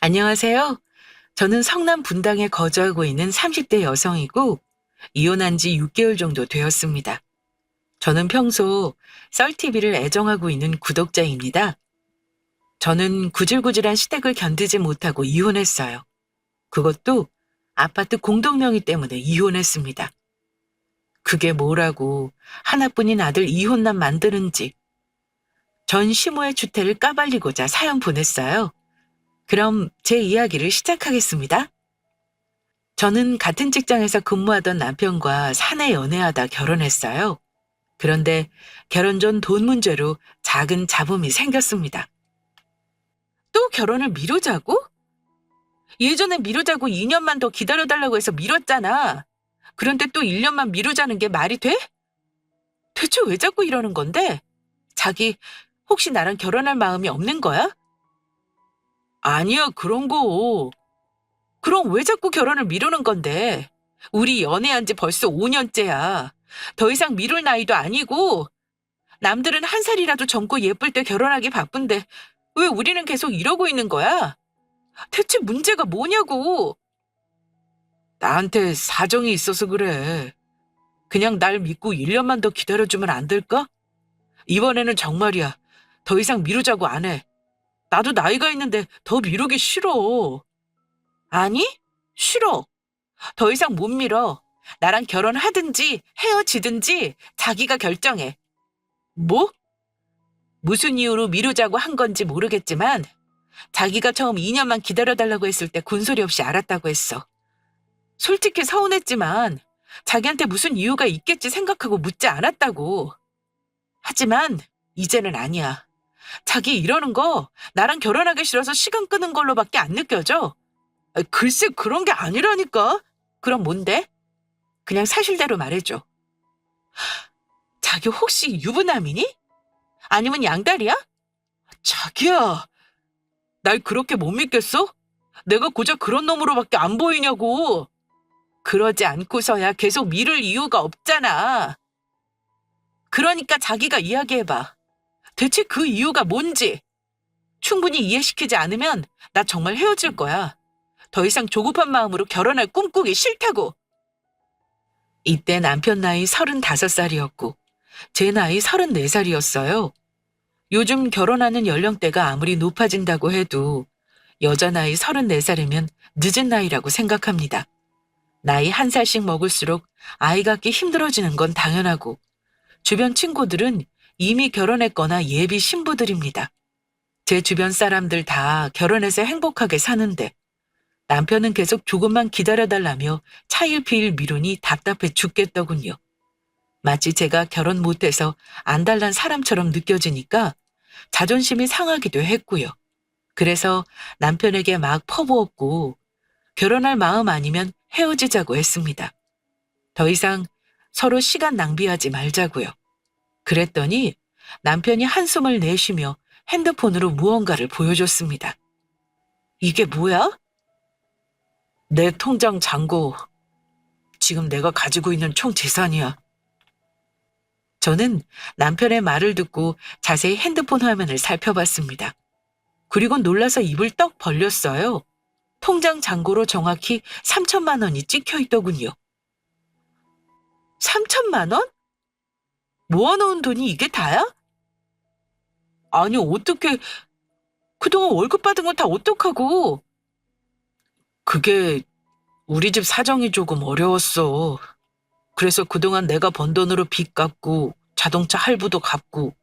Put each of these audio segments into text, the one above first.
안녕하세요. 저는 성남 분당에 거주하고 있는 30대 여성이고, 이혼한 지 6개월 정도 되었습니다. 저는 평소 썰TV를 애정하고 있는 구독자입니다. 저는 구질구질한 시댁을 견디지 못하고 이혼했어요. 그것도 아파트 공동명의 때문에 이혼했습니다. 그게 뭐라고 하나뿐인 아들 이혼남 만드는지. 전 시모의 주택을 까발리고자 사연 보냈어요. 그럼 제 이야기를 시작하겠습니다. 저는 같은 직장에서 근무하던 남편과 사내 연애하다 결혼했어요. 그런데 결혼 전 돈 문제로 작은 잡음이 생겼습니다. 또 결혼을 미루자고? 예전에 미루자고 2년만 더 기다려달라고 해서 미뤘잖아. 그런데 또 1년만 미루자는 게 말이 돼? 대체 왜 자꾸 이러는 건데? 자기 혹시 나랑 결혼할 마음이 없는 거야? 아니야, 그런 거. 그럼 왜 자꾸 결혼을 미루는 건데? 우리 연애한 지 벌써 5년째야. 더 이상 미룰 나이도 아니고, 남들은 한 살이라도 젊고 예쁠 때 결혼하기 바쁜데, 왜 우리는 계속 이러고 있는 거야? 대체 문제가 뭐냐고. 나한테 사정이 있어서 그래. 그냥 날 믿고 1년만 더 기다려주면 안 될까? 이번에는 정말이야. 더 이상 미루자고 안 해. 나도 나이가 있는데 더 미루기 싫어. 아니? 싫어. 더 이상 못 미뤄. 나랑 결혼하든지 헤어지든지 자기가 결정해. 뭐? 무슨 이유로 미루자고 한 건지 모르겠지만 자기가 처음 2년만 기다려달라고 했을 때 군소리 없이 알았다고 했어. 솔직히 서운했지만 자기한테 무슨 이유가 있겠지 생각하고 묻지 않았다고. 하지만 이제는 아니야. 자기 이러는 거 나랑 결혼하기 싫어서 시간 끄는 걸로밖에 안 느껴져. 글쎄 그런 게 아니라니까. 그럼 뭔데? 그냥 사실대로 말해줘. 자기 혹시 유부남이니? 아니면 양다리야? 자기야, 날 그렇게 못 믿겠어? 내가 고작 그런 놈으로밖에 안 보이냐고. 그러지 않고서야 계속 미룰 이유가 없잖아. 그러니까 자기가 이야기해봐. 대체 그 이유가 뭔지. 충분히 이해시키지 않으면 나 정말 헤어질 거야. 더 이상 조급한 마음으로 결혼할 꿈꾸기 싫다고. 이때 남편 나이 35살이었고 제 나이 34살이었어요. 요즘 결혼하는 연령대가 아무리 높아진다고 해도 여자 나이 34살이면 늦은 나이라고 생각합니다. 나이 한 살씩 먹을수록 아이 갖기 힘들어지는 건 당연하고 주변 친구들은 이미 결혼했거나 예비 신부들입니다. 제 주변 사람들 다 결혼해서 행복하게 사는데 남편은 계속 조금만 기다려달라며 차일피일 미루니 답답해 죽겠더군요. 마치 제가 결혼 못해서 안달난 사람처럼 느껴지니까 자존심이 상하기도 했고요. 그래서 남편에게 막 퍼부었고 결혼할 마음 아니면 헤어지자고 했습니다. 더 이상 서로 시간 낭비하지 말자고요. 그랬더니 남편이 한숨을 내쉬며 핸드폰으로 무언가를 보여줬습니다. 이게 뭐야? 내 통장 잔고. 지금 내가 가지고 있는 총 재산이야. 저는 남편의 말을 듣고 자세히 핸드폰 화면을 살펴봤습니다. 그리고 놀라서 입을 떡 벌렸어요. 통장 잔고로 정확히 3천만 원이 찍혀 있더군요. 3천만 원? 모아놓은 돈이 이게 다야? 아니, 어떻게, 그동안 월급 받은 건 다 어떡하고? 그게 우리 집 사정이 조금 어려웠어. 그래서 그동안 내가 번 돈으로 빚 갚고 자동차 할부도 갚고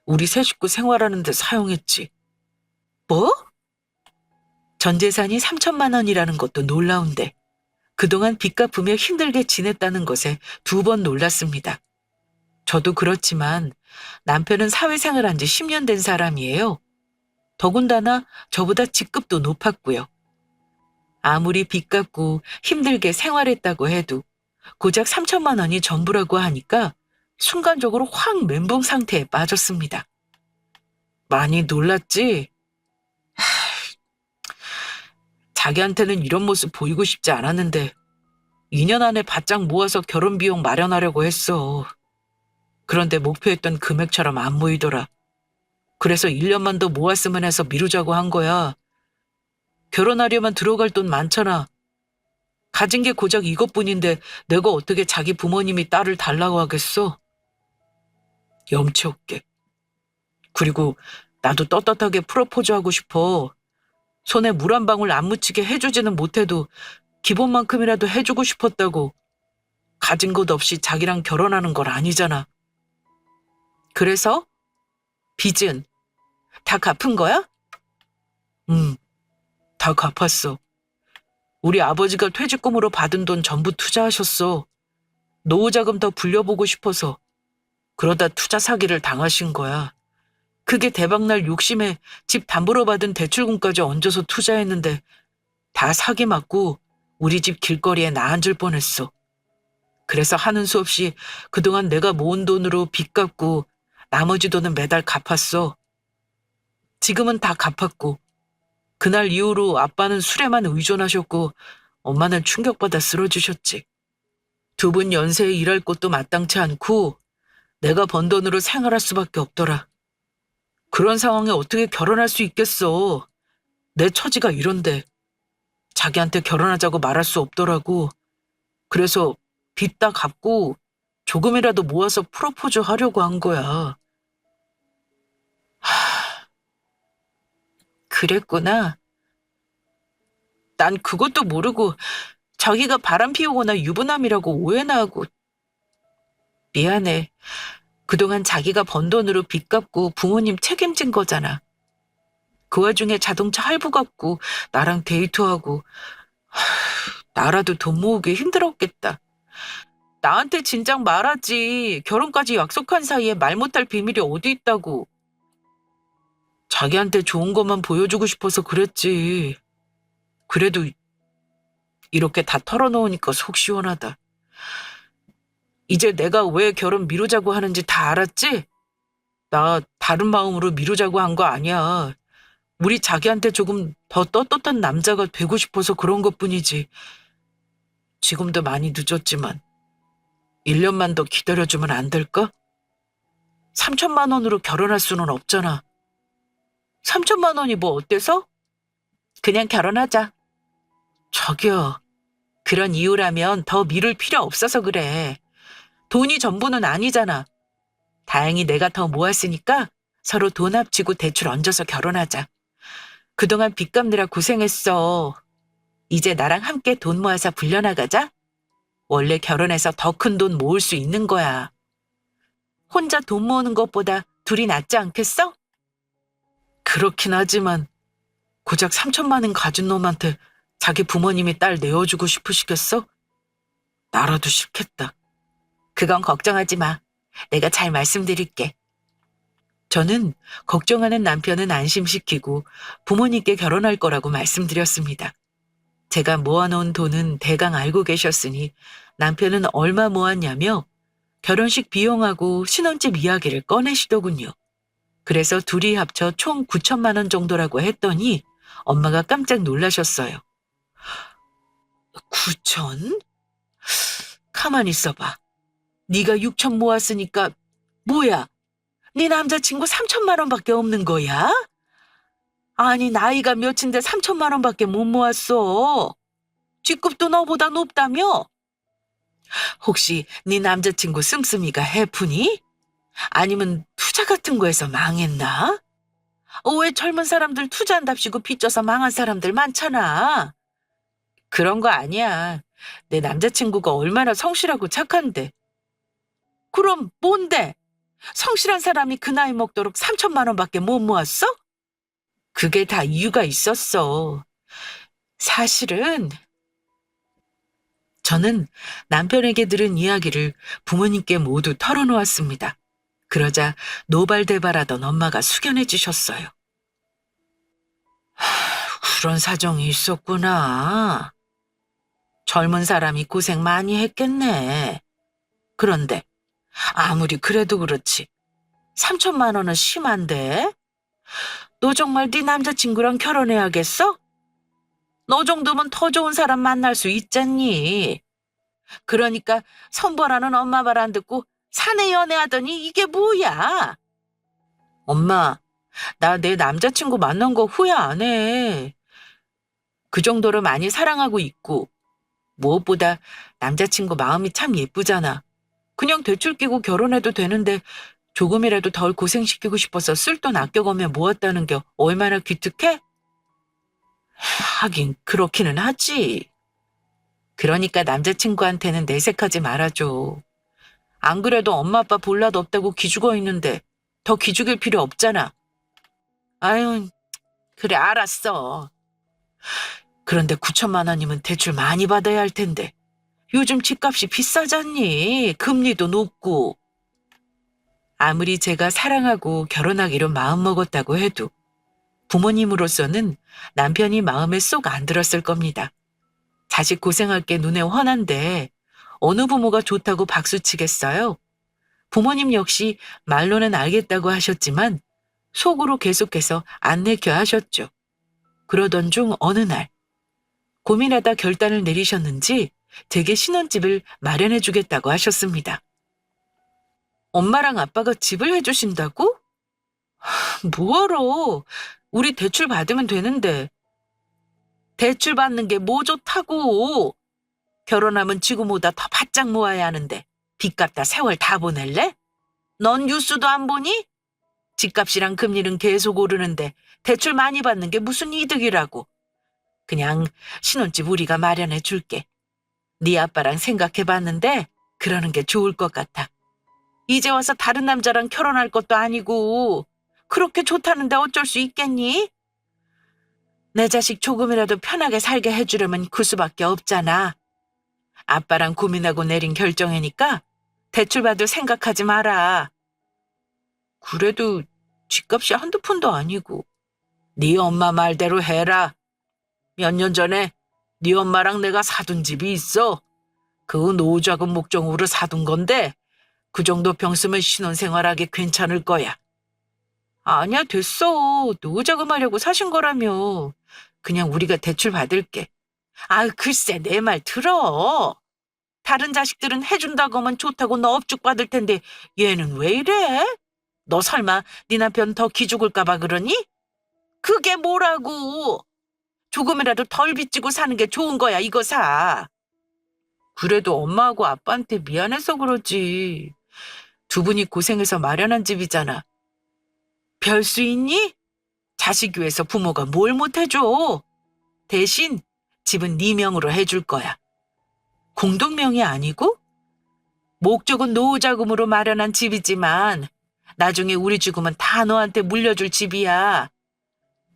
우리 세 식구 생활하는 데 사용했지. 뭐? 전 재산이 3천만 원이라는 것도 놀라운데 그동안 빚 갚으며 힘들게 지냈다는 것에 2번 놀랐습니다. 저도 그렇지만 남편은 사회생활 한 지 10년 된 사람이에요. 더군다나 저보다 직급도 높았고요. 아무리 빚 갚고 힘들게 생활했다고 해도 고작 3천만 원이 전부라고 하니까 순간적으로 확 멘붕 상태에 빠졌습니다. 많이 놀랐지? 자기한테는 이런 모습 보이고 싶지 않았는데 2년 안에 바짝 모아서 결혼 비용 마련하려고 했어. 그런데 목표했던 금액처럼 안 모이더라. 그래서 1년만 더 모았으면 해서 미루자고 한 거야. 결혼하려면 들어갈 돈 많잖아. 가진 게 고작 이것뿐인데 내가 어떻게 자기 부모님이 딸을 달라고 하겠어? 염치 없게. 그리고 나도 떳떳하게 프로포즈하고 싶어. 손에 물 한 방울 안 묻히게 해주지는 못해도 기본만큼이라도 해주고 싶었다고. 가진 것 없이 자기랑 결혼하는 걸 아니잖아. 그래서? 빚은 다 갚은 거야? 응, 다 갚았어. 우리 아버지가 퇴직금으로 받은 돈 전부 투자하셨어. 노후자금 더 불려보고 싶어서. 그러다 투자 사기를 당하신 거야. 그게 대박날 욕심에 집 담보로 받은 대출금까지 얹어서 투자했는데 다 사기 맞고 우리 집 길거리에 나 앉을 뻔했어. 그래서 하는 수 없이 그동안 내가 모은 돈으로 빚 갚고 나머지 돈은 매달 갚았어. 지금은 다 갚았고 그날 이후로 아빠는 술에만 의존하셨고 엄마는 충격받아 쓰러지셨지. 두 분 연세에 일할 곳도 마땅치 않고 내가 번 돈으로 생활할 수밖에 없더라. 그런 상황에 어떻게 결혼할 수 있겠어. 내 처지가 이런데 자기한테 결혼하자고 말할 수 없더라고. 그래서 빚 다 갚고 조금이라도 모아서 프로포즈 하려고 한 거야. 그랬구나. 난 그것도 모르고 자기가 바람 피우거나 유부남이라고 오해나 하고. 미안해. 그동안 자기가 번 돈으로 빚 갚고 부모님 책임진 거잖아. 그 와중에 자동차 할부 갚고 나랑 데이트하고. 나라도 돈 모으기 힘들었겠다. 나한테 진작 말하지. 결혼까지 약속한 사이에 말 못할 비밀이 어디 있다고. 자기한테 좋은 것만 보여주고 싶어서 그랬지. 그래도 이렇게 다 털어놓으니까 속 시원하다. 이제 내가 왜 결혼 미루자고 하는지 다 알았지? 나 다른 마음으로 미루자고 한 거 아니야. 우리 자기한테 조금 더 떳떳한 남자가 되고 싶어서 그런 것뿐이지. 지금도 많이 늦었지만 1년만 더 기다려주면 안 될까? 3천만 원으로 결혼할 수는 없잖아. 3천만 원이 뭐 어때서? 그냥 결혼하자. 자기야, 그런 이유라면 더 미룰 필요 없어서 그래. 돈이 전부는 아니잖아. 다행히 내가 더 모았으니까 서로 돈 합치고 대출 얹어서 결혼하자. 그동안 빚 갚느라 고생했어. 이제 나랑 함께 돈 모아서 불려나가자. 원래 결혼해서 더 큰 돈 모을 수 있는 거야. 혼자 돈 모으는 것보다 둘이 낫지 않겠어? 그렇긴 하지만 고작 3천만 원 가진 놈한테 자기 부모님이 딸 내어주고 싶으시겠어? 나라도 싫겠다. 그건 걱정하지 마. 내가 잘 말씀드릴게. 저는 걱정하는 남편은 안심시키고 부모님께 결혼할 거라고 말씀드렸습니다. 제가 모아놓은 돈은 대강 알고 계셨으니 남편은 얼마 모았냐며 결혼식 비용하고 신혼집 이야기를 꺼내시더군요. 그래서 둘이 합쳐 총 9천만 원 정도라고 했더니 엄마가 깜짝 놀라셨어요. 9천? 가만히 있어봐. 네가 6천 모았으니까 뭐야? 네 남자친구 3천만 원밖에 없는 거야? 아니 나이가 몇인데 3천만 원밖에 못 모았어. 쥐급도 너보다 높다며? 혹시 네 남자친구 씀씀이가 해프니? 아니면 투자 같은 거에서 망했나? 왜 젊은 사람들 투자한답시고 빚져서 망한 사람들 많잖아. 그런 거 아니야. 내 남자친구가 얼마나 성실하고 착한데. 그럼 뭔데? 성실한 사람이 그 나이 먹도록 3천만 원밖에 못 모았어? 그게 다 이유가 있었어. 사실은 저는 남편에게 들은 이야기를 부모님께 모두 털어놓았습니다. 그러자 노발대발하던 엄마가 숙연해 주셨어요. 그런 사정이 있었구나. 젊은 사람이 고생 많이 했겠네. 그런데 아무리 그래도 그렇지. 3천만 원은 심한데? 너 정말 네 남자친구랑 결혼해야겠어? 너 정도면 더 좋은 사람 만날 수 있잖니. 그러니까 선보라는 엄마 말 안 듣고 사내 연애하더니 이게 뭐야? 엄마, 나 내 남자친구 만난 거 후회 안 해. 그 정도로 많이 사랑하고 있고 무엇보다 남자친구 마음이 참 예쁘잖아. 그냥 대출 끼고 결혼해도 되는데 조금이라도 덜 고생시키고 싶어서 쓸 돈 아껴가며 모았다는 게 얼마나 기특해? 하긴 그렇기는 하지. 그러니까 남자친구한테는 내색하지 말아줘. 안 그래도 엄마 아빠 볼라도 없다고 기죽어 있는데 더 기죽일 필요 없잖아. 아유, 그래 알았어. 그런데 9천만 원이면 대출 많이 받아야 할 텐데 요즘 집값이 비싸잖니. 금리도 높고. 아무리 제가 사랑하고 결혼하기로 마음먹었다고 해도 부모님으로서는 남편이 마음에 쏙 안 들었을 겁니다. 자식 고생할 게 눈에 훤한데 어느 부모가 좋다고 박수치겠어요? 부모님 역시 말로는 알겠다고 하셨지만 속으로 계속해서 안 내켜 하셨죠. 그러던 중 어느 날 고민하다 결단을 내리셨는지 제게 신혼집을 마련해 주겠다고 하셨습니다. 엄마랑 아빠가 집을 해주신다고? 뭐하러? 우리 대출 받으면 되는데. 대출 받는 게 뭐 좋다고. 결혼하면 지금보다 더 바짝 모아야 하는데 빚 갚다 세월 다 보낼래? 넌 뉴스도 안 보니? 집값이랑 금리는 계속 오르는데 대출 많이 받는 게 무슨 이득이라고. 그냥 신혼집 우리가 마련해 줄게. 네 아빠랑 생각해 봤는데 그러는 게 좋을 것 같아. 이제 와서 다른 남자랑 결혼할 것도 아니고 그렇게 좋다는데 어쩔 수 있겠니? 내 자식 조금이라도 편하게 살게 해주려면 그 수밖에 없잖아. 아빠랑 고민하고 내린 결정이니까 대출받을 생각하지 마라. 그래도 집값이 한두 푼도 아니고. 네 엄마 말대로 해라. 몇 년 전에 네 엄마랑 내가 사둔 집이 있어. 그 노후자금 목적으로 사둔 건데 그 정도 병 쓰면 신혼생활하기 괜찮을 거야. 아니야, 됐어. 노후자금 하려고 사신 거라며. 그냥 우리가 대출 받을게. 아, 글쎄, 내 말 들어. 다른 자식들은 해준다고 하면 좋다고 너 업죽 받을 텐데 얘는 왜 이래? 너 설마 네 남편 더 기죽을까 봐 그러니? 그게 뭐라고. 조금이라도 덜 빚지고 사는 게 좋은 거야, 이거 사. 그래도 엄마하고 아빠한테 미안해서 그러지. 두 분이 고생해서 마련한 집이잖아. 별 수 있니? 자식 위해서 부모가 뭘 못해줘. 대신 집은 네 명으로 해줄 거야. 공동명이 아니고? 목적은 노후자금으로 마련한 집이지만 나중에 우리 죽으면 다 너한테 물려줄 집이야.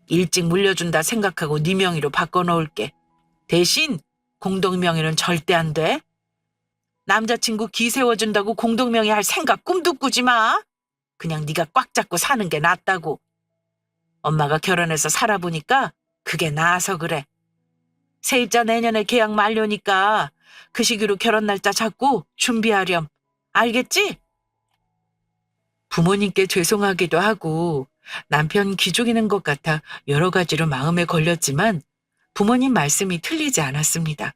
일찍 물려준다 생각하고 네 명의로 바꿔놓을게. 대신 공동명의는 절대 안 돼. 남자친구 기 세워준다고 공동명의 할 생각 꿈도 꾸지 마. 그냥 네가 꽉 잡고 사는 게 낫다고. 엄마가 결혼해서 살아보니까 그게 나아서 그래. 세입자 내년에 계약 만료니까 그 시기로 결혼 날짜 잡고 준비하렴. 알겠지? 부모님께 죄송하기도 하고 남편 기죽이는 것 같아 여러 가지로 마음에 걸렸지만 부모님 말씀이 틀리지 않았습니다.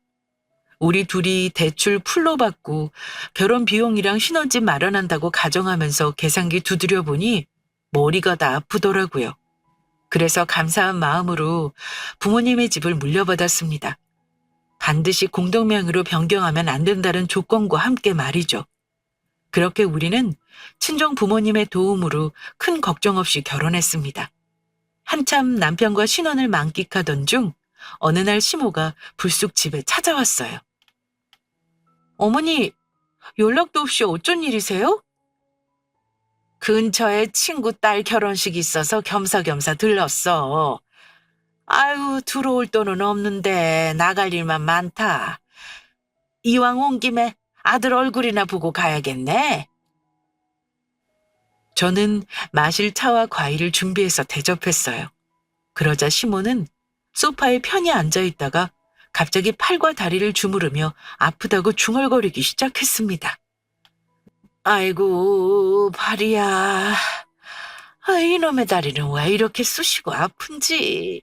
우리 둘이 대출 풀로 받고 결혼 비용이랑 신혼집 마련한다고 가정하면서 계산기 두드려 보니 머리가 다 아프더라고요. 그래서 감사한 마음으로 부모님의 집을 물려받았습니다. 반드시 공동명의로 변경하면 안 된다는 조건과 함께 말이죠. 그렇게 우리는 친정 부모님의 도움으로 큰 걱정 없이 결혼했습니다. 한참 남편과 신혼을 만끽하던 중 어느 날 시모가 불쑥 집에 찾아왔어요. 어머니, 연락도 없이 어쩐 일이세요? 근처에 친구 딸 결혼식이 있어서 겸사겸사 들렀어. 아유, 들어올 돈은 없는데 나갈 일만 많다. 이왕 온 김에 아들 얼굴이나 보고 가야겠네. 저는 마실 차와 과일을 준비해서 대접했어요. 그러자 시모는 소파에 편히 앉아 있다가 갑자기 팔과 다리를 주무르며 아프다고 중얼거리기 시작했습니다. 아이고, 발이야. 아, 이놈의 다리는 왜 이렇게 쑤시고 아픈지.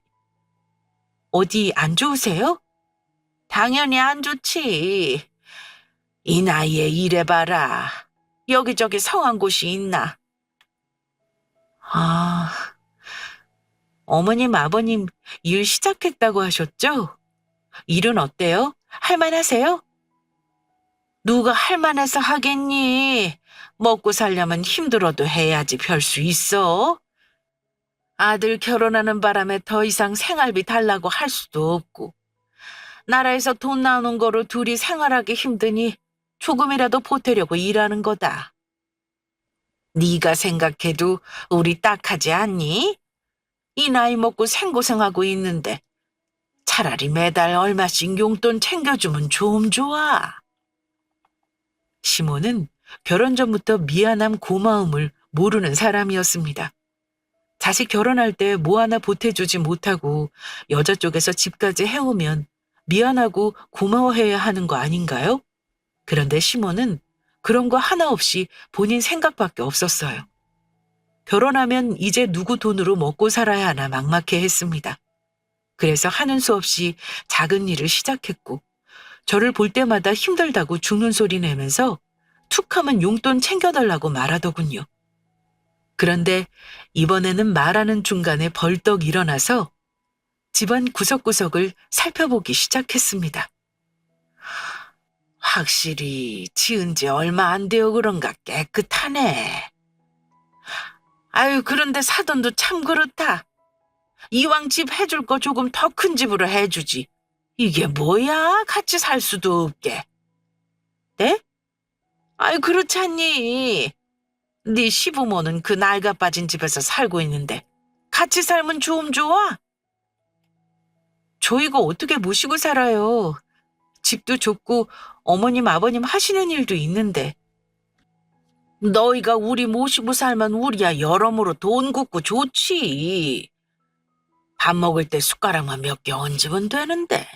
어디 안 좋으세요? 당연히 안 좋지. 이 나이에 일해봐라. 여기저기 성한 곳이 있나? 아, 어머님, 아버님 일 시작했다고 하셨죠? 일은 어때요? 할만하세요? 누가 할만해서 하겠니? 먹고 살려면 힘들어도 해야지 별 수 있어. 아들 결혼하는 바람에 더 이상 생활비 달라고 할 수도 없고, 나라에서 돈 나오는 거로 둘이 생활하기 힘드니 조금이라도 보태려고 일하는 거다. 네가 생각해도 우리 딱하지 않니? 이 나이 먹고 생고생하고 있는데 차라리 매달 얼마씩 용돈 챙겨주면 좀 좋아. 시몬은 결혼 전부터 미안함 고마움을 모르는 사람이었습니다. 자식 결혼할 때 뭐 하나 보태주지 못하고 여자 쪽에서 집까지 해오면 미안하고 고마워해야 하는 거 아닌가요? 그런데 시몬은 그런 거 하나 없이 본인 생각밖에 없었어요. 결혼하면 이제 누구 돈으로 먹고 살아야 하나 막막해 했습니다. 그래서 하는 수 없이 작은 일을 시작했고 저를 볼 때마다 힘들다고 죽는 소리 내면서 툭 하면 용돈 챙겨달라고 말하더군요. 그런데 이번에는 말하는 중간에 벌떡 일어나서 집안 구석구석을 살펴보기 시작했습니다. 확실히 지은 지 얼마 안 되어 그런가 깨끗하네. 아유, 그런데 사돈도 참 그렇다. 이왕 집 해줄 거 조금 더 큰 집으로 해주지. 이게 뭐야? 같이 살 수도 없게. 네? 아유, 그렇지 않니? 네 시부모는 그 낡아 빠진 집에서 살고 있는데 같이 살면 좀 좋아? 저희가 어떻게 모시고 살아요? 집도 좁고 어머님 아버님 하시는 일도 있는데. 너희가 우리 모시고 살면 우리야 여러모로 돈 굽고 좋지. 밥 먹을 때 숟가락만 몇 개 얹으면 되는데.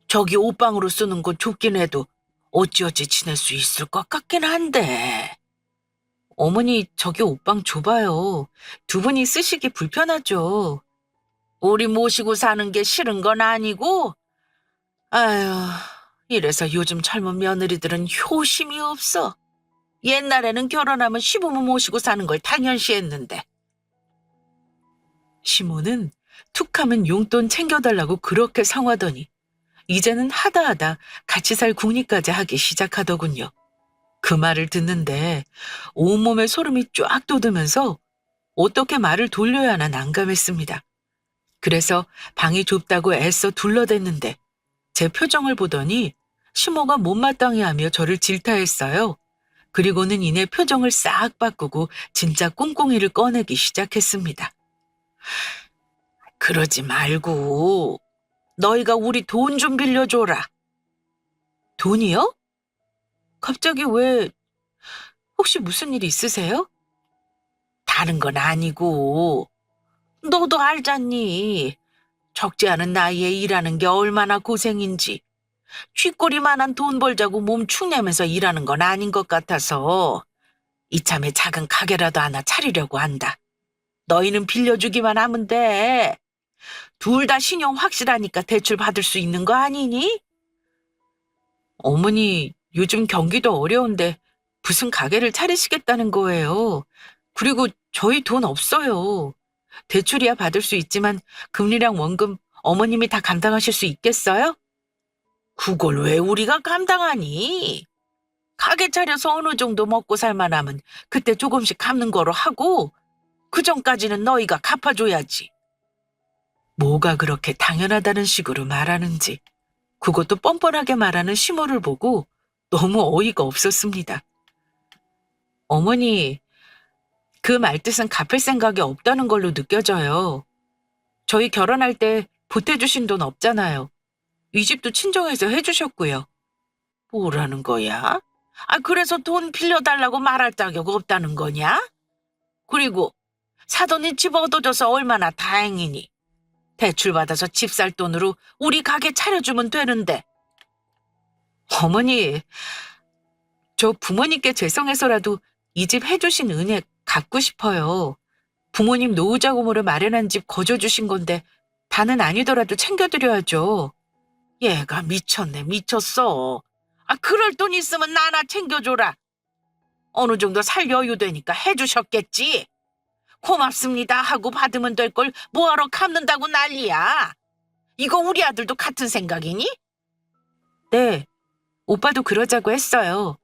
저기 옷방으로 쓰는 곳 좁긴 해도 어찌어찌 지낼 수 있을 것 같긴 한데. 어머니, 저기 옷방 좁아요. 두 분이 쓰시기 불편하죠. 우리 모시고 사는 게 싫은 건 아니고, 아유, 이래서 요즘 젊은 며느리들은 효심이 없어. 옛날에는 결혼하면 시부모 모시고 사는 걸 당연시했는데. 시모는 툭하면 용돈 챙겨달라고 그렇게 성하더니 이제는 하다하다 같이 살 궁리까지 하기 시작하더군요. 그 말을 듣는데 온몸에 소름이 쫙 돋으면서 어떻게 말을 돌려야 하나 난감했습니다. 그래서 방이 좁다고 애써 둘러댔는데 제 표정을 보더니 시모가 못마땅해하며 저를 질타했어요. 그리고는 이내 표정을 싹 바꾸고 진짜 꿍꿍이를 꺼내기 시작했습니다. 그러지 말고 너희가 우리 돈 좀 빌려줘라. 돈이요? 갑자기 왜, 혹시 무슨 일 있으세요? 다른 건 아니고 너도 알잖니. 적지 않은 나이에 일하는 게 얼마나 고생인지. 쥐꼬리만한 돈 벌자고 몸 축내면서 일하는 건 아닌 것 같아서 이참에 작은 가게라도 하나 차리려고 한다. 너희는 빌려주기만 하면 돼. 둘 다 신용 확실하니까 대출 받을 수 있는 거 아니니? 어머니, 요즘 경기도 어려운데 무슨 가게를 차리시겠다는 거예요. 그리고 저희 돈 없어요. 대출이야 받을 수 있지만 금리랑 원금 어머님이 다 감당하실 수 있겠어요? 그걸 왜 우리가 감당하니? 가게 차려서 어느 정도 먹고 살만하면 그때 조금씩 갚는 거로 하고 그 전까지는 너희가 갚아줘야지. 뭐가 그렇게 당연하다는 식으로 말하는지 그것도 뻔뻔하게 말하는 시모를 보고 너무 어이가 없었습니다. 어머니, 그 말뜻은 갚을 생각이 없다는 걸로 느껴져요. 저희 결혼할 때 보태주신 돈 없잖아요. 이 집도 친정에서 해주셨고요. 뭐라는 거야? 아, 그래서 돈 빌려달라고 말할 자격 없다는 거냐? 그리고 사돈이 집 얻어줘서 얼마나 다행이니. 대출받아서 집 살 돈으로 우리 가게 차려주면 되는데. 어머니, 저 부모님께 죄송해서라도 이 집 해주신 은혜 갚고 싶어요. 부모님 노후자금으로 마련한 집 거저주신 건데 다는 아니더라도 챙겨드려야죠. 얘가 미쳤네, 미쳤어. 아, 그럴 돈 있으면 나나 챙겨줘라. 어느 정도 살 여유 되니까 해주셨겠지. 고맙습니다 하고 받으면 될 걸 뭐하러 갚는다고 난리야. 이거 우리 아들도 같은 생각이니? 네, 오빠도 그러자고 했어요.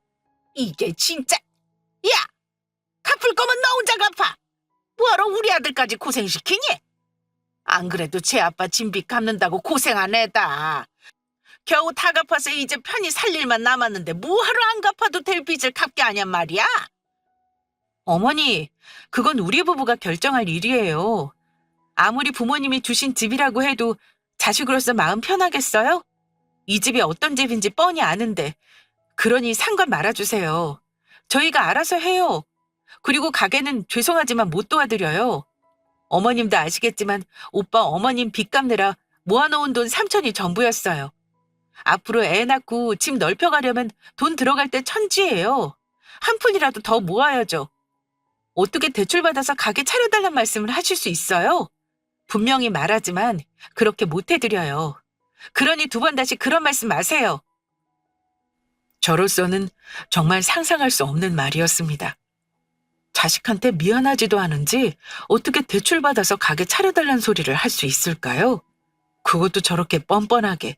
이게 진짜. 야, 갚을 거면 너 혼자 갚아. 뭐하러 우리 아들까지 고생시키니? 안 그래도 제 아빠 진빚 갚는다고 고생한 애다. 겨우 다 갚아서 이제 편히 살 일만 남았는데 뭐하러 안 갚아도 될 빚을 갚게 하냔 말이야? 어머니, 그건 우리 부부가 결정할 일이에요. 아무리 부모님이 주신 집이라고 해도 자식으로서 마음 편하겠어요? 이 집이 어떤 집인지 뻔히 아는데. 그러니 상관 말아주세요. 저희가 알아서 해요. 그리고 가게는 죄송하지만 못 도와드려요. 어머님도 아시겠지만 오빠 어머님 빚 갚느라 모아놓은 돈 3천이 전부였어요. 앞으로 애 낳고 집 넓혀가려면 돈 들어갈 때 천지예요. 한 푼이라도 더 모아야죠. 어떻게 대출받아서 가게 차려달란 말씀을 하실 수 있어요? 분명히 말하지만 그렇게 못 해드려요. 그러니 두 번 다시 그런 말씀 마세요. 저로서는 정말 상상할 수 없는 말이었습니다. 자식한테 미안하지도 않은지 어떻게 대출받아서 가게 차려달란 소리를 할 수 있을까요? 그것도 저렇게 뻔뻔하게.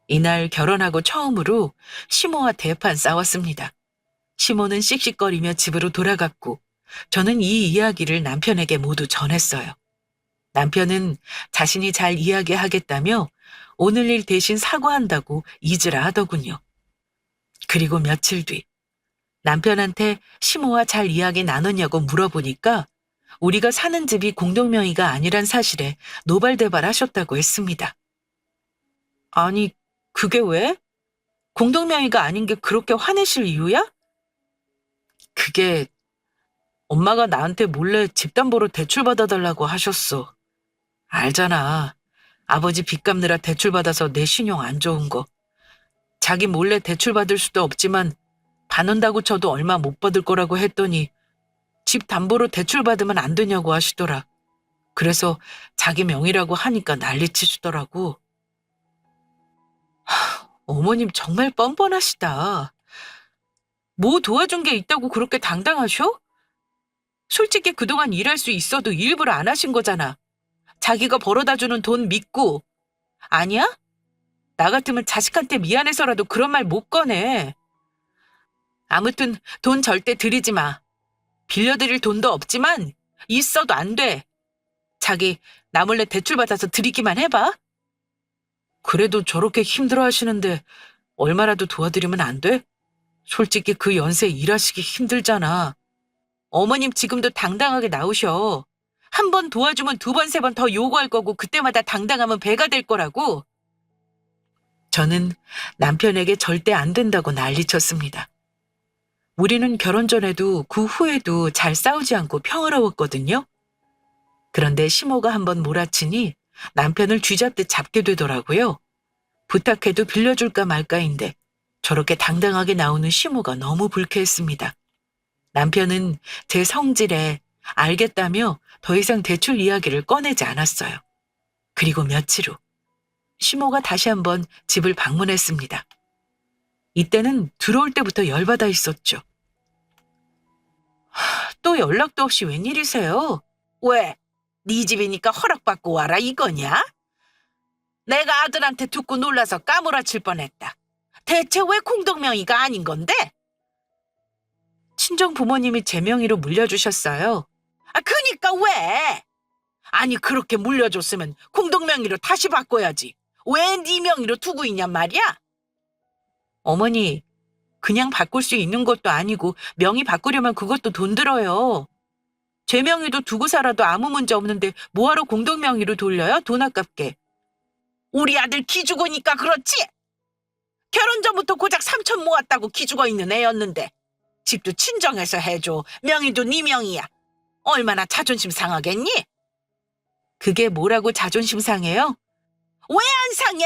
이날 결혼하고 처음으로 시모와 대판 싸웠습니다. 시모는 씩씩거리며 집으로 돌아갔고 저는 이 이야기를 남편에게 모두 전했어요. 남편은 자신이 잘 이야기하겠다며 오늘 일 대신 사과한다고 잊으라 하더군요. 그리고 며칠 뒤 남편한테 시모와 잘 이야기 나눴냐고 물어보니까 우리가 사는 집이 공동명의가 아니란 사실에 노발대발하셨다고 했습니다. 아니, 그게 왜? 공동명의가 아닌 게 그렇게 화내실 이유야? 그게 엄마가 나한테 몰래 집담보로 대출 받아달라고 하셨어. 알잖아. 아버지 빚 갚느라 대출 받아서 내 신용 안 좋은 거. 자기 몰래 대출 받을 수도 없지만 받는다고 쳐도 얼마 못 받을 거라고 했더니 집 담보로 대출 받으면 안 되냐고 하시더라. 그래서 자기 명의라고 하니까 난리치시더라고. 어머님 정말 뻔뻔하시다. 뭐 도와준 게 있다고 그렇게 당당하셔? 솔직히 그동안 일할 수 있어도 일부러 안 하신 거잖아. 자기가 벌어다 주는 돈 믿고. 아니야? 나 같으면 자식한테 미안해서라도 그런 말 못 꺼내. 아무튼 돈 절대 드리지 마. 빌려드릴 돈도 없지만 있어도 안 돼. 자기 나 몰래 대출 받아서 드리기만 해봐. 그래도 저렇게 힘들어 하시는데 얼마라도 도와드리면 안 돼? 솔직히 그 연세에 일하시기 힘들잖아. 어머님 지금도 당당하게 나오셔. 한 번 도와주면 두 번, 세 번 더 요구할 거고 그때마다 당당하면 배가 될 거라고. 저는 남편에게 절대 안 된다고 난리쳤습니다. 우리는 결혼 전에도 그 후에도 잘 싸우지 않고 평화로웠거든요. 그런데 시모가 한번 몰아치니 남편을 쥐잡듯 잡게 되더라고요. 부탁해도 빌려줄까 말까인데 저렇게 당당하게 나오는 시모가 너무 불쾌했습니다. 남편은 제 성질에 알겠다며 더 이상 대출 이야기를 꺼내지 않았어요. 그리고 며칠 후 시모가 다시 한번 집을 방문했습니다. 이때는 들어올 때부터 열받아 있었죠. 또 연락도 없이 웬일이세요? 왜? 네 집이니까 허락받고 와라 이거냐? 내가 아들한테 듣고 놀라서 까무라칠 뻔했다. 대체 왜 공동명의가 아닌 건데? 친정 부모님이 제 명의로 물려주셨어요. 그니까 왜? 아니 그렇게 물려줬으면 공동명의로 다시 바꿔야지. 왜 네 명의로 두고 있냔 말이야? 어머니, 그냥 바꿀 수 있는 것도 아니고 명의 바꾸려면 그것도 돈 들어요. 제 명의도 두고 살아도 아무 문제 없는데 뭐하러 공동명의로 돌려요? 돈 아깝게. 우리 아들 기죽으니까 그렇지? 결혼 전부터 고작 3천 모았다고 기죽어 있는 애였는데 집도 친정에서 해줘. 명의도 네 명의야. 얼마나 자존심 상하겠니? 그게 뭐라고 자존심 상해요? 왜 안 상해?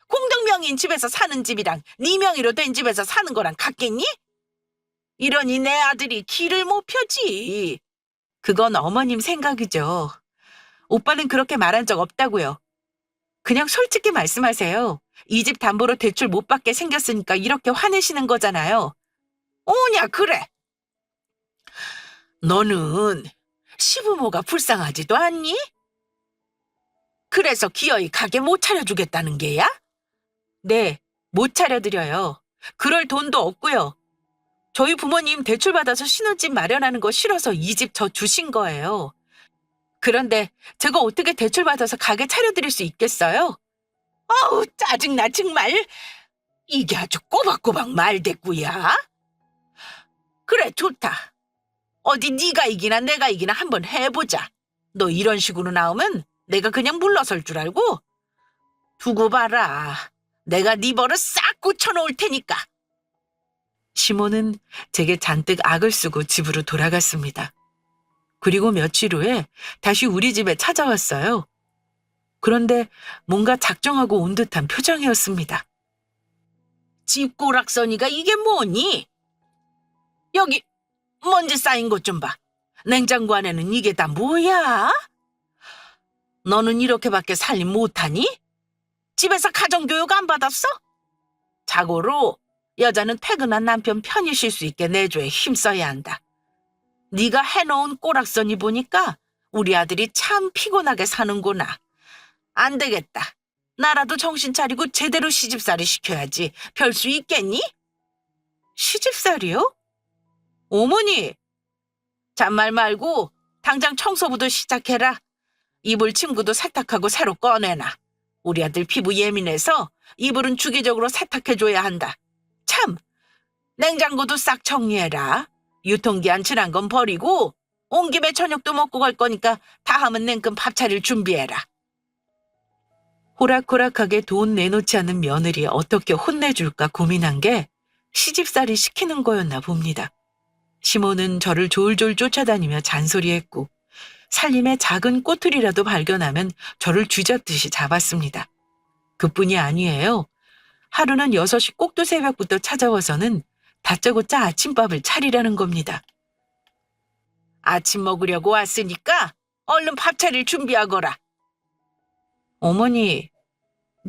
공동명의인 집에서 사는 집이랑 네 명의로 된 집에서 사는 거랑 같겠니? 이러니 내 아들이 길을 못 펴지. 그건 어머님 생각이죠. 오빠는 그렇게 말한 적 없다고요. 그냥 솔직히 말씀하세요. 이 집 담보로 대출 못 받게 생겼으니까 이렇게 화내시는 거잖아요. 오냐 그래. 너는 시부모가 불쌍하지도 않니? 그래서 기어이 가게 못 차려주겠다는 게야? 네, 못 차려드려요. 그럴 돈도 없고요. 저희 부모님 대출받아서 신혼집 마련하는 거 싫어서 이 집 저 주신 거예요. 그런데 제가 어떻게 대출받아서 가게 차려드릴 수 있겠어요? 아우, 짜증나 정말. 이게 아주 꼬박꼬박 말대꾸야. 그래, 좋다. 어디 네가 이기나 내가 이기나 한번 해보자. 너 이런 식으로 나오면 내가 그냥 물러설 줄 알고? 두고 봐라. 내가 네 버릇 싹 고쳐놓을 테니까. 시몬은 제게 잔뜩 악을 쓰고 집으로 돌아갔습니다. 그리고 며칠 후에 다시 우리 집에 찾아왔어요. 그런데 뭔가 작정하고 온 듯한 표정이었습니다. 집 꼬락서니가 이게 뭐니? 여기 먼지 쌓인 것 좀 봐. 냉장고 안에는 이게 다 뭐야? 너는 이렇게밖에 살림 못하니? 집에서 가정교육 안 받았어? 자고로 여자는 퇴근한 남편 편히 쉴 수 있게 내조에 힘써야 한다. 네가 해놓은 꼬락서니 보니까 우리 아들이 참 피곤하게 사는구나. 안 되겠다. 나라도 정신 차리고 제대로 시집살이 시켜야지. 별 수 있겠니? 시집살이요? 어머니, 잔말 말고 당장 청소부터 시작해라. 이불 침구도 세탁하고 새로 꺼내놔. 우리 아들 피부 예민해서 이불은 주기적으로 세탁해줘야 한다. 참, 냉장고도 싹 정리해라. 유통기한 지난 건 버리고 온 김에 저녁도 먹고 갈 거니까 다 하면 냉큼 밥 차릴 준비해라. 호락호락하게 돈 내놓지 않는 며느리 어떻게 혼내줄까 고민한 게 시집살이 시키는 거였나 봅니다. 시몬은 저를 졸졸 쫓아다니며 잔소리했고 살림의 작은 꼬투리라도 발견하면 저를 쥐잡듯이 잡았습니다. 그뿐이 아니에요. 하루는 6시 꼭두 새벽부터 찾아와서는 다짜고짜 아침밥을 차리라는 겁니다. 아침 먹으려고 왔으니까 얼른 밥 차릴 준비하거라. 어머니,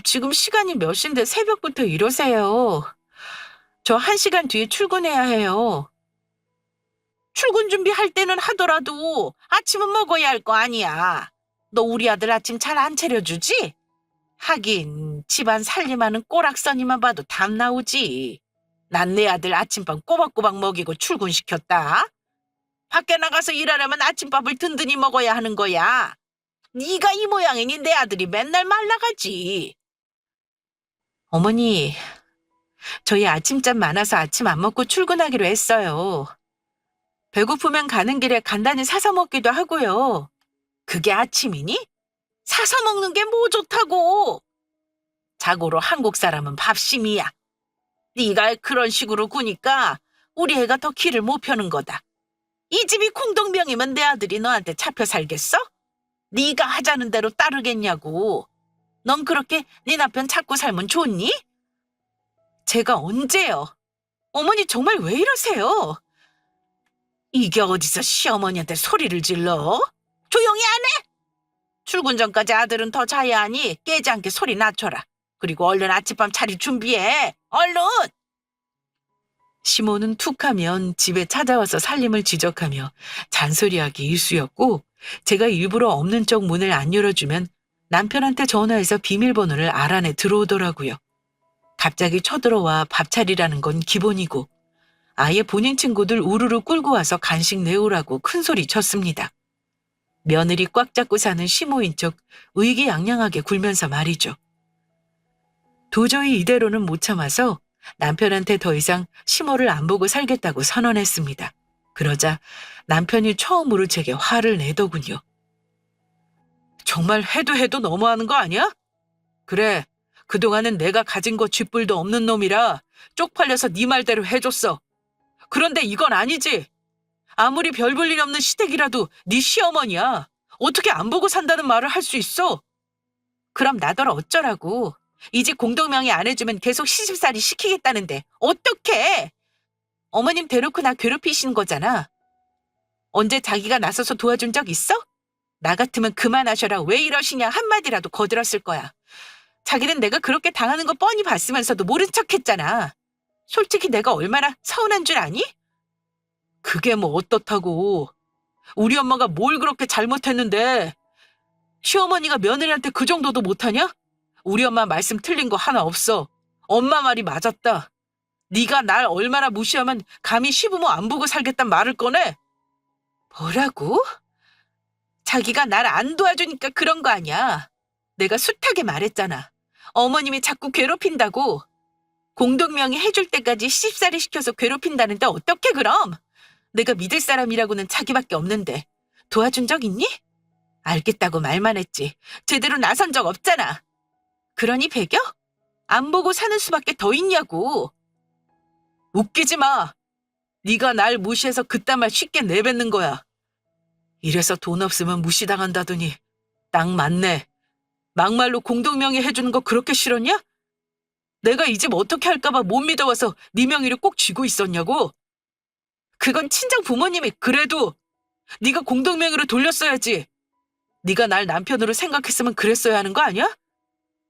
지금 시간이 몇 시인데 새벽부터 이러세요. 저 1시간 뒤에 출근해야 해요. 출근 준비할 때는 하더라도 아침은 먹어야 할 거 아니야. 너 우리 아들 아침 잘 안 차려주지? 하긴 집안 살림하는 꼬락서니만 봐도 답 나오지. 난 내 아들 아침밥 꼬박꼬박 먹이고 출근시켰다. 밖에 나가서 일하려면 아침밥을 든든히 먹어야 하는 거야. 네가 이 모양이니 내 아들이 맨날 말라가지. 어머니, 저희 아침잠 많아서 아침 안 먹고 출근하기로 했어요. 배고프면 가는 길에 간단히 사서 먹기도 하고요. 그게 아침이니? 사서 먹는 게 뭐 좋다고. 자고로 한국 사람은 밥심이야. 네가 그런 식으로 구니까 우리 애가 더 길을 못 펴는 거다. 이 집이 공동명이면 내 아들이 너한테 잡혀 살겠어? 네가 하자는 대로 따르겠냐고. 넌 그렇게 네 남편 찾고 살면 좋니? 제가 언제요? 어머니 정말 왜 이러세요? 이게 어디서 시어머니한테 소리를 질러? 조용히 안 해? 출근 전까지 아들은 더 자야 하니 깨지 않게 소리 낮춰라. 그리고 얼른 아침밥 차릴 준비해. 얼른! 시몬은 툭하면 집에 찾아와서 살림을 지적하며 잔소리하기 일쑤였고 제가 일부러 없는 쪽 문을 안 열어주면 남편한테 전화해서 비밀번호를 알아내 들어오더라고요. 갑자기 쳐들어와 밥 차리라는 건 기본이고 아예 본인 친구들 우르르 끌고 와서 간식 내오라고 큰소리 쳤습니다. 며느리 꽉 잡고 사는 시모인 척 의기양양하게 굴면서 말이죠. 도저히 이대로는 못 참아서 남편한테 더 이상 시모를 안 보고 살겠다고 선언했습니다. 그러자 남편이 처음으로 제게 화를 내더군요. 정말 해도 너무하는 거 아니야? 그래, 그동안은 내가 가진 거 쥐뿔도 없는 놈이라 쪽팔려서 네 말대로 해줬어. 그런데 이건 아니지. 아무리 별 볼 일 없는 시댁이라도 네 시어머니야. 어떻게 안 보고 산다는 말을 할 수 있어? 그럼 나더러 어쩌라고. 이 집 공동명의 안 해주면 계속 시집살이 시키겠다는데 어떡해? 어머님 대놓고 나 괴롭히시는 거잖아. 언제 자기가 나서서 도와준 적 있어? 나 같으면 그만하셔라 왜 이러시냐 한마디라도 거들었을 거야. 자기는 내가 그렇게 당하는 거 뻔히 봤으면서도 모른 척했잖아. 솔직히 내가 얼마나 서운한 줄 아니? 그게 뭐 어떻다고. 우리 엄마가 뭘 그렇게 잘못했는데 시어머니가 며느리한테 그 정도도 못하냐? 우리 엄마 말씀 틀린 거 하나 없어. 엄마 말이 맞았다. 네가 날 얼마나 무시하면 감히 시부모 안 보고 살겠단 말을 꺼내? 뭐라고? 자기가 날 안 도와주니까 그런 거 아니야. 내가 숱하게 말했잖아. 어머님이 자꾸 괴롭힌다고. 공동명의 해줄 때까지 시집살이 시켜서 괴롭힌다는데 어떻게 그럼? 내가 믿을 사람이라고는 자기밖에 없는데 도와준 적 있니? 알겠다고 말만 했지. 제대로 나선 적 없잖아. 그러니 배겨? 안 보고 사는 수밖에 더 있냐고. 웃기지 마. 네가 날 무시해서 그딴 말 쉽게 내뱉는 거야. 이래서 돈 없으면 무시당한다더니 딱 맞네. 막말로 공동명의 해주는 거 그렇게 싫었냐? 내가 이 집 어떻게 할까봐 못 믿어와서 네 명의를 꼭 쥐고 있었냐고. 그건 친정 부모님이 그래도 네가 공동명의로 돌렸어야지. 네가 날 남편으로 생각했으면 그랬어야 하는 거 아니야?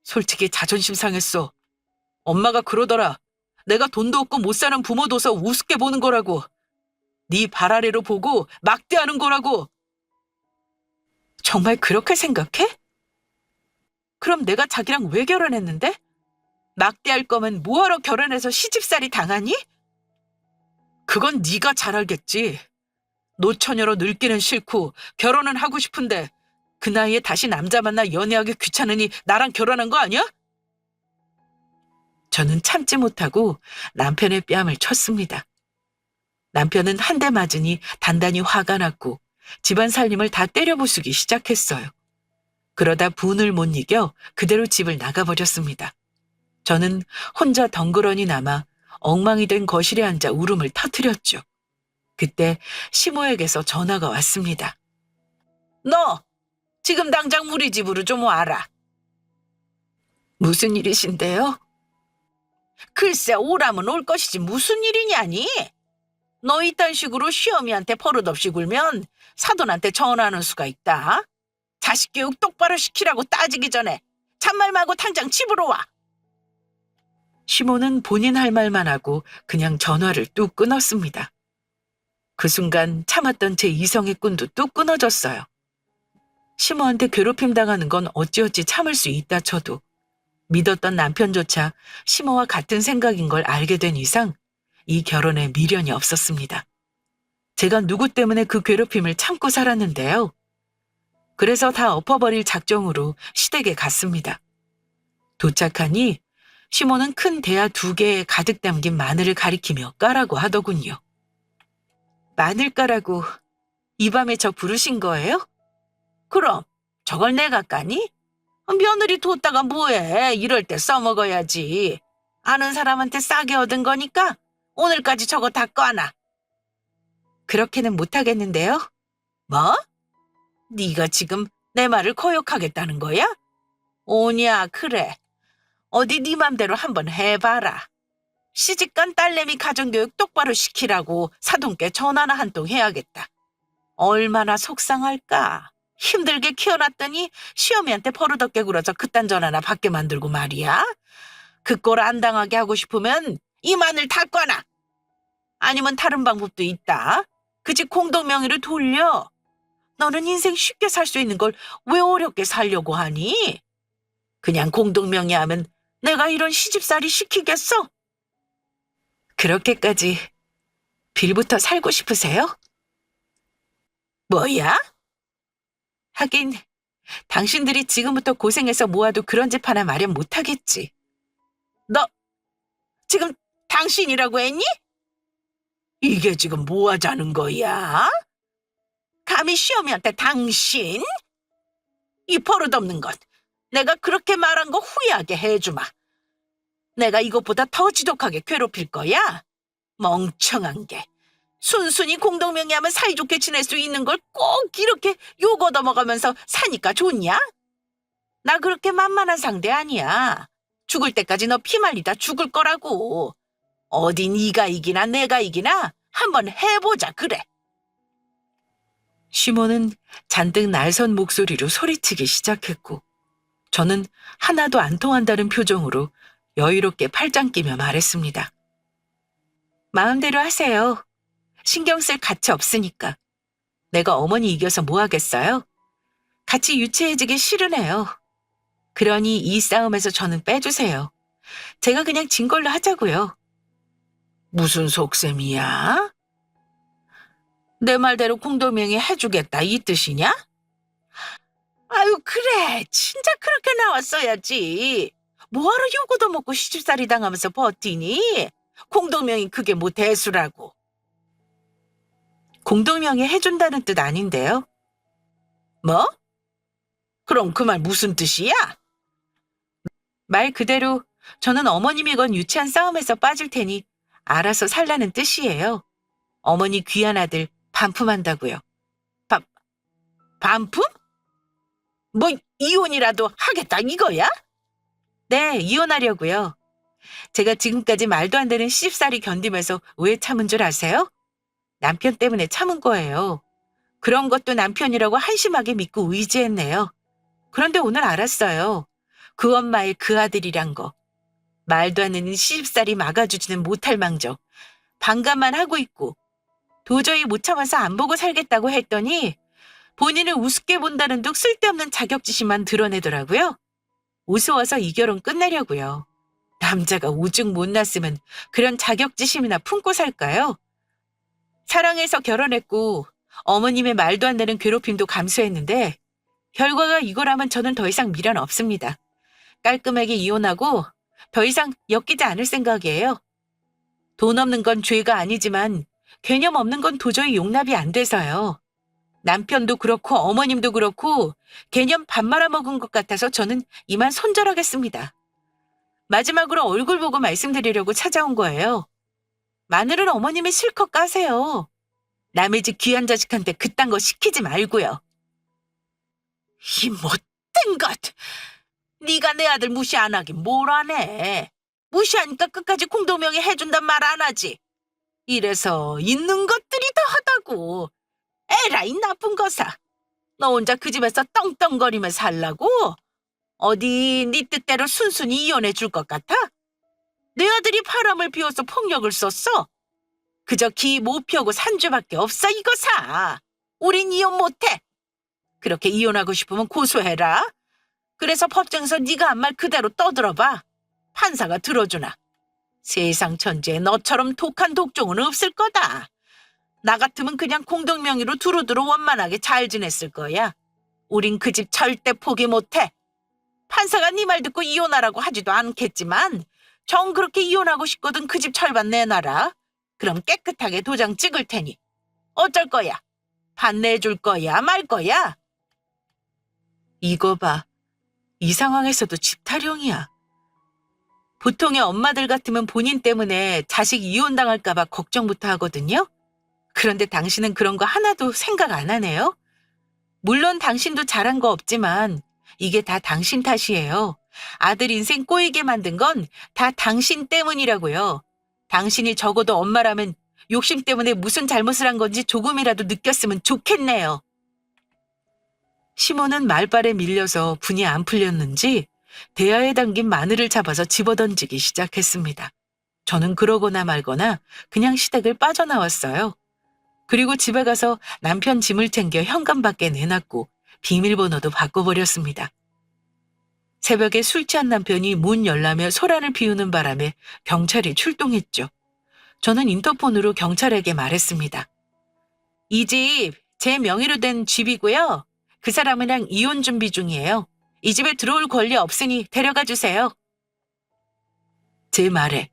솔직히 자존심 상했어. 엄마가 그러더라. 내가 돈도 없고 못 사는 부모 둬서 우습게 보는 거라고. 네 발 아래로 보고 막대하는 거라고. 정말 그렇게 생각해? 그럼 내가 자기랑 왜 결혼했는데? 막대할 거면 뭐하러 결혼해서 시집살이 당하니? 그건 네가 잘 알겠지. 노처녀로 늙기는 싫고 결혼은 하고 싶은데 그 나이에 다시 남자 만나 연애하기 귀찮으니 나랑 결혼한 거 아니야? 저는 참지 못하고 남편의 뺨을 쳤습니다. 남편은 한 대 맞으니 단단히 화가 났고 집안 살림을 다 때려부수기 시작했어요. 그러다 분을 못 이겨 그대로 집을 나가버렸습니다. 저는 혼자 덩그러니 남아 엉망이 된 거실에 앉아 울음을 터뜨렸죠. 그때 시모에게서 전화가 왔습니다. 너 지금 당장 우리 집으로 좀 와라. 무슨 일이신데요? 글쎄 오라면 올 것이지 무슨 일이냐니? 너 이딴 식으로 시어미한테 버릇없이 굴면 사돈한테 전화하는 수가 있다. 자식 교육 똑바로 시키라고 따지기 전에 잔말 말고 당장 집으로 와. 시모는 본인 할 말만 하고 그냥 전화를 뚝 끊었습니다. 그 순간 참았던 제 이성의 끈도 뚝 끊어졌어요. 시모한테 괴롭힘 당하는 건 어찌어찌 참을 수 있다 쳐도 믿었던 남편조차 시모와 같은 생각인 걸 알게 된 이상 이 결혼에 미련이 없었습니다. 제가 누구 때문에 그 괴롭힘을 참고 살았는데요. 그래서 다 엎어버릴 작정으로 시댁에 갔습니다. 도착하니 시모는 큰 대야 2개에 가득 담긴 마늘을 가리키며 까라고 하더군요. 마늘 까라고 이 밤에 저 부르신 거예요? 그럼 저걸 내가 까니? 며느리 뒀다가 뭐해. 이럴 때 써먹어야지. 아는 사람한테 싸게 얻은 거니까 오늘까지 저거 다 꺼놔. 그렇게는 못하겠는데요? 뭐? 네가 지금 내 말을 거역하겠다는 거야? 오냐 그래. 어디 네 맘대로 한번 해봐라. 시집간 딸내미 가정교육 똑바로 시키라고 사돈께 전화나 한 통 해야겠다. 얼마나 속상할까. 힘들게 키워놨더니 시어미한테 버릇없게 굴어서 그딴 전화나 받게 만들고 말이야. 그 꼴 안 당하게 하고 싶으면 이 마늘 다 꺼놔. 아니면 다른 방법도 있다. 그 집 공동명의를 돌려. 너는 인생 쉽게 살 수 있는 걸 왜 어렵게 살려고 하니? 그냥 공동명의 하면 내가 이런 시집살이 시키겠어? 그렇게까지 빌부터 살고 싶으세요? 뭐야? 하긴 당신들이 지금부터 고생해서 모아도 그런 집 하나 마련 못하겠지. 너 지금 당신이라고 했니? 이게 지금 뭐 하자는 거야? 감히 시어미한테 당신? 이 버릇없는 것. 내가 그렇게 말한 거 후회하게 해주마. 내가 이것보다 더 지독하게 괴롭힐 거야? 멍청한 게. 순순히 공동명의하면 사이좋게 지낼 수 있는 걸 꼭 이렇게 욕 얻어먹으면서 사니까 좋냐? 나 그렇게 만만한 상대 아니야. 죽을 때까지 너 피말리다 죽을 거라고. 어디 네가 이기나 내가 이기나 한번 해보자 그래. 시모는 잔뜩 날선 목소리로 소리치기 시작했고 저는 하나도 안 통한다는 표정으로 여유롭게 팔짱 끼며 말했습니다. 마음대로 하세요. 신경 쓸 가치 없으니까. 내가 어머니 이겨서 뭐 하겠어요? 같이 유치해지기 싫으네요. 그러니 이 싸움에서 저는 빼주세요. 제가 그냥 진 걸로 하자고요. 무슨 속셈이야? 내 말대로 공동명의 해주겠다 이 뜻이냐? 아유 그래 진짜 그렇게 나왔어야지. 뭐하러 요거도 먹고 시집살이 당하면서 버티니? 공동명의 그게 뭐 대수라고. 공동명의 해준다는 뜻 아닌데요. 뭐? 그럼 그 말 무슨 뜻이야? 말 그대로 저는 어머님이건 유치한 싸움에서 빠질 테니 알아서 살라는 뜻이에요. 어머니 귀한 아들 반품한다고요. 반품? 뭐 이혼이라도 하겠다 이거야? 네, 이혼하려고요. 제가 지금까지 말도 안 되는 시집살이 견디면서 왜 참은 줄 아세요? 남편 때문에 참은 거예요. 그런 것도 남편이라고 한심하게 믿고 의지했네요. 그런데 오늘 알았어요. 그 엄마의 그 아들이란 거. 말도 안 되는 시집살이 막아주지는 못할 망정. 반감만 하고 있고 도저히 못 참아서 안 보고 살겠다고 했더니 본인을 우습게 본다는 둥 쓸데없는 자격지심만 드러내더라고요. 우스워서 이 결혼 끝내려고요. 남자가 오죽 못났으면 그런 자격지심이나 품고 살까요? 사랑해서 결혼했고 어머님의 말도 안 되는 괴롭힘도 감수했는데 결과가 이거라면 저는 더 이상 미련 없습니다. 깔끔하게 이혼하고 더 이상 엮이지 않을 생각이에요. 돈 없는 건 죄가 아니지만 개념 없는 건 도저히 용납이 안 돼서요. 남편도 그렇고 어머님도 그렇고 개념 밥 말아먹은 것 같아서 저는 이만 손절하겠습니다. 마지막으로 얼굴 보고 말씀드리려고 찾아온 거예요. 마늘은 어머님이 실컷 까세요. 남의 집 귀한 자식한테 그딴 거 시키지 말고요. 이 못된 것! 네가 내 아들 무시 안 하긴 뭘 하네. 무시하니까 끝까지 공동명의 해준단 말 안 하지. 이래서 있는 것들이 더하다고. 에라이 나쁜 거사. 너 혼자 그 집에서 떵떵거리며 살라고? 어디 네 뜻대로 순순히 이혼해 줄 것 같아? 내 아들이 바람을 피워서 폭력을 썼어. 그저 기 못 펴고 산죄밖에 없어 이거사. 우린 이혼 못해. 그렇게 이혼하고 싶으면 고소해라. 그래서 법정에서 네가 한 말 그대로 떠들어봐. 판사가 들어주나. 세상 천지에 너처럼 독한 독종은 없을 거다. 나 같으면 그냥 공동명의로 두루두루 원만하게 잘 지냈을 거야. 우린 그 집 절대 포기 못해. 판사가 네 말 듣고 이혼하라고 하지도 않겠지만 정 그렇게 이혼하고 싶거든 그 집 절반 내놔라. 그럼 깨끗하게 도장 찍을 테니. 어쩔 거야? 반내줄 거야 말 거야? 이거 봐. 이 상황에서도 집 타령이야. 보통의 엄마들 같으면 본인 때문에 자식 이혼당할까 봐 걱정부터 하거든요. 그런데 당신은 그런 거 하나도 생각 안 하네요. 물론 당신도 잘한 거 없지만 이게 다 당신 탓이에요. 아들 인생 꼬이게 만든 건 다 당신 때문이라고요. 당신이 적어도 엄마라면 욕심 때문에 무슨 잘못을 한 건지 조금이라도 느꼈으면 좋겠네요. 시몬은 말발에 밀려서 분이 안 풀렸는지 대야에 담긴 마늘을 잡아서 집어던지기 시작했습니다. 저는 그러거나 말거나 그냥 시댁을 빠져나왔어요. 그리고 집에 가서 남편 짐을 챙겨 현관 밖에 내놨고 비밀번호도 바꿔버렸습니다. 새벽에 술 취한 남편이 문 열라며 소란을 피우는 바람에 경찰이 출동했죠. 저는 인터폰으로 경찰에게 말했습니다. 이 집 제 명의로 된 집이고요. 그 사람이랑 이혼 준비 중이에요. 이 집에 들어올 권리 없으니 데려가 주세요. 제 말에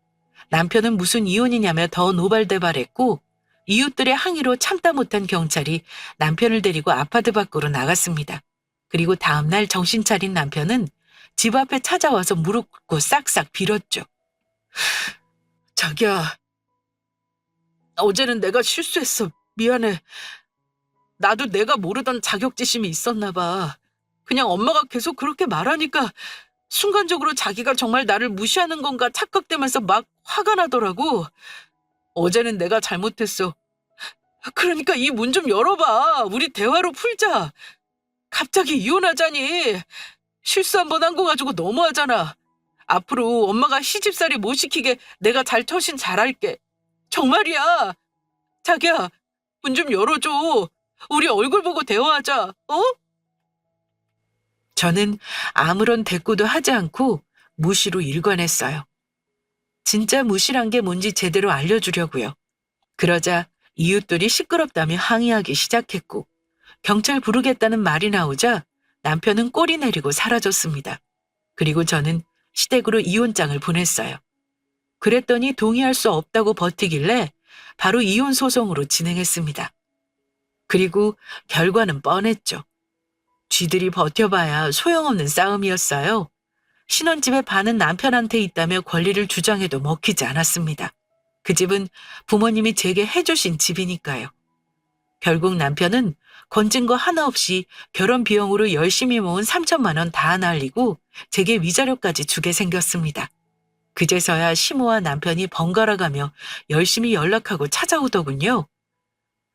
남편은 무슨 이혼이냐며 더 노발대발했고 이웃들의 항의로 참다 못한 경찰이 남편을 데리고 아파트 밖으로 나갔습니다. 그리고 다음날 정신 차린 남편은 집 앞에 찾아와서 무릎 꿇고 싹싹 빌었죠. 자기야, 어제는 내가 실수했어. 미안해. 나도 내가 모르던 자격지심이 있었나 봐. 그냥 엄마가 계속 그렇게 말하니까 순간적으로 자기가 정말 나를 무시하는 건가 착각되면서 막 화가 나더라고. 어제는 내가 잘못했어. 그러니까 이 문 좀 열어봐. 우리 대화로 풀자. 갑자기 이혼하자니. 실수 한 번 한 거 가지고 너무하잖아. 앞으로 엄마가 시집살이 못 시키게 내가 잘 처신 잘할게. 정말이야. 자기야, 문 좀 열어줘. 우리 얼굴 보고 대화하자. 어? 저는 아무런 대꾸도 하지 않고 무시로 일관했어요. 진짜 무시란 게 뭔지 제대로 알려주려고요. 그러자 이웃들이 시끄럽다며 항의하기 시작했고 경찰 부르겠다는 말이 나오자 남편은 꼬리 내리고 사라졌습니다. 그리고 저는 시댁으로 이혼장을 보냈어요. 그랬더니 동의할 수 없다고 버티길래 바로 이혼 소송으로 진행했습니다. 그리고 결과는 뻔했죠. 쥐들이 버텨봐야 소용없는 싸움이었어요. 신혼집의 반은 남편한테 있다며 권리를 주장해도 먹히지 않았습니다. 그 집은 부모님이 제게 해주신 집이니까요. 결국 남편은 건진 거 하나 없이 결혼 비용으로 열심히 모은 3천만 원 다 날리고 제게 위자료까지 주게 생겼습니다. 그제서야 시모와 남편이 번갈아가며 열심히 연락하고 찾아오더군요.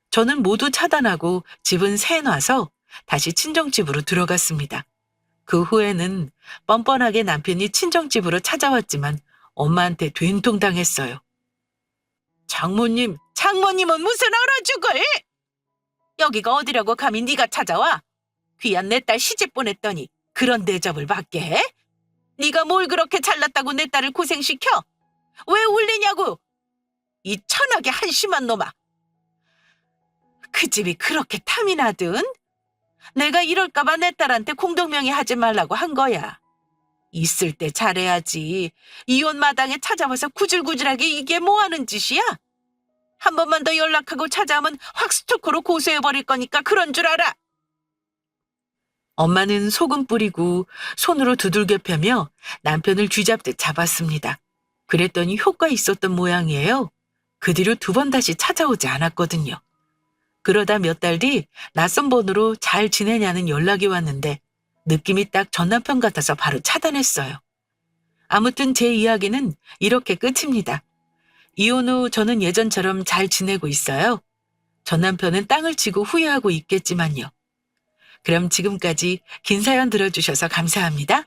저는 모두 차단하고 집은 새놔서 다시 친정집으로 들어갔습니다. 그 후에는 뻔뻔하게 남편이 친정집으로 찾아왔지만 엄마한테 된통당했어요. 장모님은 무슨 얼어 죽을! 여기가 어디라고 감히 네가 찾아와? 귀한 내 딸 시집 보냈더니 그런 대접을 받게 해? 네가 뭘 그렇게 잘났다고 내 딸을 고생시켜? 왜 울리냐고? 이 천하게 한심한 놈아. 그 집이 그렇게 탐이 나든? 내가 이럴까봐 내 딸한테 공동명의 하지 말라고 한 거야. 있을 때 잘해야지. 이혼 마당에 찾아와서 구질구질하게 이게 뭐 하는 짓이야? 한 번만 더 연락하고 찾아오면 확 스토커로 고소해버릴 거니까 그런 줄 알아. 엄마는 소금 뿌리고 손으로 두들겨 패며 남편을 쥐잡듯 잡았습니다. 그랬더니 효과 있었던 모양이에요. 그 뒤로 2번 다시 찾아오지 않았거든요. 그러다 몇 달 뒤 낯선 번호로 잘 지내냐는 연락이 왔는데 느낌이 딱 전 남편 같아서 바로 차단했어요. 아무튼 제 이야기는 이렇게 끝입니다. 이혼 후 저는 예전처럼 잘 지내고 있어요. 전 남편은 땅을 치고 후회하고 있겠지만요. 그럼 지금까지 긴 사연 들어주셔서 감사합니다.